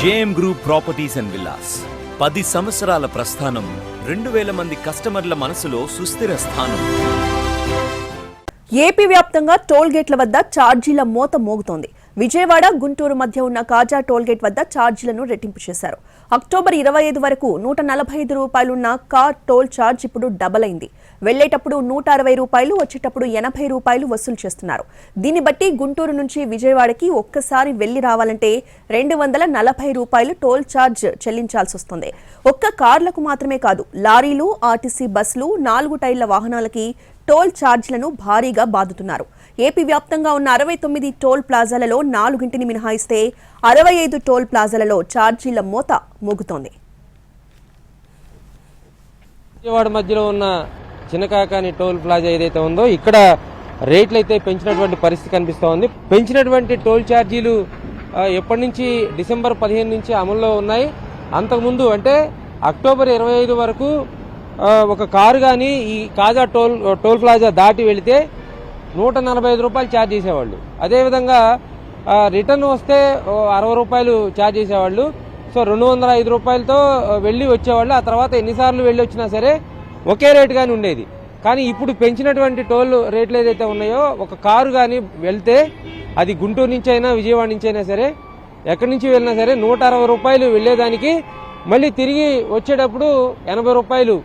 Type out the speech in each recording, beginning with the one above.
JM group properties and villas 10 సంవత్సరాల ప్రస్థానం, 2000 మంది కస్టమర్ల మనసులో సుస్థిర స్థానం. ఏపీ వ్యాప్తంగా టోల్ గేట్ల వద్ద ఛార్జీల మోత మోగుతోంది. విజయవాడ, గుంటూరు మధ్య ఉన్న కాజా టోల్ గేట్ వద్ద ఛార్జీలను రెట్టింపు చేశారు. అక్టోబర్ 25 వరకు 145 రూపాయలున్న కార్ టోల్ ఛార్జ్ ఇప్పుడు డబల్ అయింది. వెళ్లేటప్పుడు 160 రూపాయలు, వచ్చేటప్పుడు 80 రూపాయలు వసూలు చేస్తున్నారు. దీన్ని బట్టి గుంటూరు నుంచి విజయవాడకి ఒక్కసారి వెళ్లి రావాలంటే 240 రూపాయలు టోల్ ఛార్జ్ చెల్లించాల్సి వస్తుంది. ఒక్క కార్లకు మాత్రమే కాదు, లారీలు, ఆర్టీసీ బస్సులు, 4 టైర్ల వాహనాలకి టోల్ ఛార్జీలను భారీగా బాదుతున్నారు. ఏపీ వ్యాప్తంగా ఉన్న 69 టోల్ ప్లాజాలలో 4 మినహాయిస్తే 65 టోల్ ప్లాజాలలో ఛార్జీల మోత మోగుతోంది. విజయవాడ మధ్యలో ఉన్న చిన్నకాకాని టోల్ ప్లాజా ఏదైతే ఉందో ఇక్కడ రేట్లు అయితే పెంచినటువంటి పరిస్థితి కనిపిస్తోంది. పెంచినటువంటి టోల్ ఛార్జీలు ఎప్పటి నుంచి డిసెంబర్ 15 నుంచి అమల్లో ఉన్నాయి. అంతకుముందు అంటే అక్టోబర్ 25 వరకు ఒక కారు కానీ ఈ కాజా టోల్ ప్లాజా దాటి వెళితే 145 రూపాయలు ఛార్జ్ చేసేవాళ్ళు. అదేవిధంగా రిటర్న్ వస్తే 60 రూపాయలు ఛార్జ్ చేసేవాళ్ళు. సో 205 రూపాయలతో వెళ్ళి వచ్చేవాళ్ళు. ఆ తర్వాత ఎన్నిసార్లు వెళ్ళి వచ్చినా సరే ఒకే రేటు కానీ ఉండేది. కానీ ఇప్పుడు పెంచినటువంటి టోల్ రేట్లు ఏదైతే ఉన్నాయో, ఒక కారు కానీ వెళ్తే అది గుంటూరు నుంచి అయినా విజయవాడ నుంచి అయినా సరే ఎక్కడి నుంచి వెళ్ళినా సరే 160 రూపాయలు వెళ్ళేదానికి మళ్ళీ తిరిగి వచ్చేటప్పుడు 80 రూపాయలు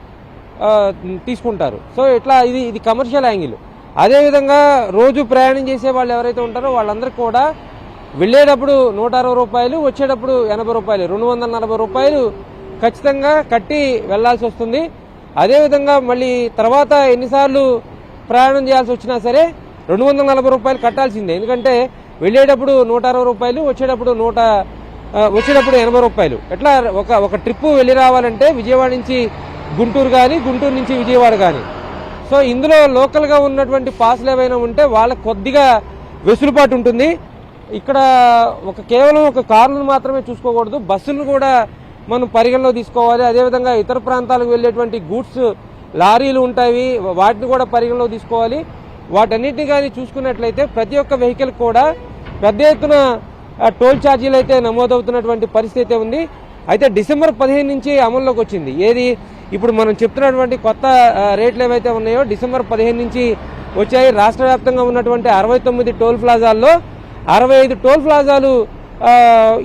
తీసుకుంటారు. సో ఇట్లా ఇది కమర్షియల్ యాంగిల్. అదేవిధంగా రోజు ప్రయాణం చేసే వాళ్ళు ఎవరైతే ఉంటారో వాళ్ళందరికీ కూడా వెళ్ళేటప్పుడు 160 రూపాయలు, వచ్చేటప్పుడు 80 రూపాయలు, 240 రూపాయలు ఖచ్చితంగా కట్టి వెళ్లాల్సి వస్తుంది. అదేవిధంగా మళ్ళీ తర్వాత ఎన్నిసార్లు ప్రయాణం చేయాల్సి వచ్చినా సరే 240 రూపాయలు కట్టాల్సిందే. ఎందుకంటే వెళ్ళేటప్పుడు 160 రూపాయలు, వచ్చేటప్పుడు 80 రూపాయలు. ఎట్లా ఒక ట్రిప్ వెళ్ళి రావాలంటే విజయవాడ నుంచి గుంటూరు కానీ, గుంటూరు నుంచి విజయవాడ కానీ. సో ఇందులో లోకల్గా ఉన్నటువంటి పాసులు ఏవైనా ఉంటే వాళ్ళకి కొద్దిగా వెసులుబాటు ఉంటుంది. ఇక్కడ కేవలం ఒక కార్లను మాత్రమే చూసుకోకూడదు, బస్సులను కూడా మనం పరిగణలో తీసుకోవాలి. అదేవిధంగా ఇతర ప్రాంతాలకు వెళ్ళేటువంటి గూడ్స్ లారీలు ఉంటాయి, వాటిని కూడా పరిగణలో తీసుకోవాలి. వాటన్నిటిని కానీ చూసుకున్నట్లయితే ప్రతి ఒక్క వెహికల్ కూడా పెద్ద ఎత్తున టోల్ ఛార్జీలు అయితే నమోదవుతున్నటువంటి పరిస్థితి ఉంది. అయితే డిసెంబర్ 15 నుంచి అమల్లోకి వచ్చింది. ఏది ఇప్పుడు మనం చెప్తున్నటువంటి కొత్త రేట్లు ఏవైతే ఉన్నాయో డిసెంబర్ 15 నుంచి వచ్చాయి. రాష్ట్ర వ్యాప్తంగా ఉన్నటువంటి 69 టోల్ ప్లాజాల్లో 65 టోల్ ప్లాజాలు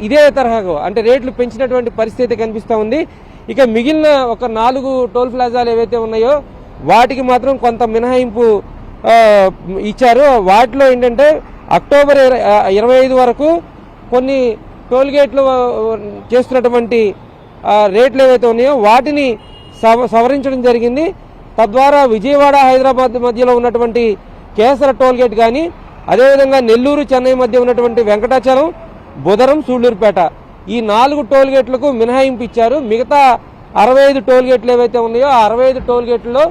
ఇదే తరహాగా అంటే రేట్లు పెంచినటువంటి పరిస్థితి కనిపిస్తూ ఉంది. ఇక మిగిలిన ఒక 4 టోల్ ప్లాజాలు ఏవైతే ఉన్నాయో వాటికి మాత్రం కొంత మినహాయింపు ఇచ్చారు. వాటిలో ఏంటంటే అక్టోబర్ 25 వరకు కొన్ని టోల్ గేట్లు చేస్తున్నటువంటి రేట్లు ఏవైతే ఉన్నాయో వాటిని సవరించడం జరిగింది. తద్వారా విజయవాడ, హైదరాబాద్ మధ్యలో ఉన్నటువంటి కేసర టోల్ గేట్ కానీ, అదేవిధంగా నెల్లూరు, చెన్నై మధ్య ఉన్నటువంటి వెంకటాచలం, బుధరం, సూళ్లూరుపేట ఈ 4 టోల్ గేట్లకు మినహాయింపు ఇచ్చారు. మిగతా 65 టోల్ గేట్లు ఏవైతే ఉన్నాయో ఆ 65 టోల్ గేట్లలో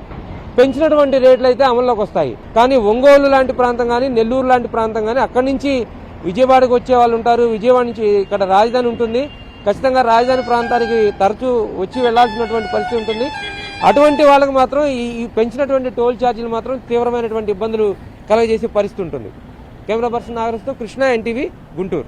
పెంచినటువంటి రేట్లు అయితే అమల్లోకి వస్తాయి. కానీ ఒంగోలు లాంటి ప్రాంతం కానీ, నెల్లూరు లాంటి ప్రాంతం కానీ అక్కడి నుంచి విజయవాడకు వచ్చే వాళ్ళు ఉంటారు. విజయవాడ నుంచి ఇక్కడ రాజధాని ఉంటుంది. ఖచ్చితంగా రాజధాని ప్రాంతానికి తరచూ వచ్చి వెళ్లాల్సినటువంటి పరిస్థితి ఉంటుంది. అటువంటి వాళ్ళకి మాత్రం ఈ పెంచినటువంటి టోల్ ఛార్జీలు మాత్రం తీవ్రమైనటువంటి ఇబ్బందులు కలగజేసే పరిస్థితి ఉంటుంది. కెమెరా పర్సన్ నాగరాజ్తో కృష్ణ, ఎన్టీవీ, గుంటూరు.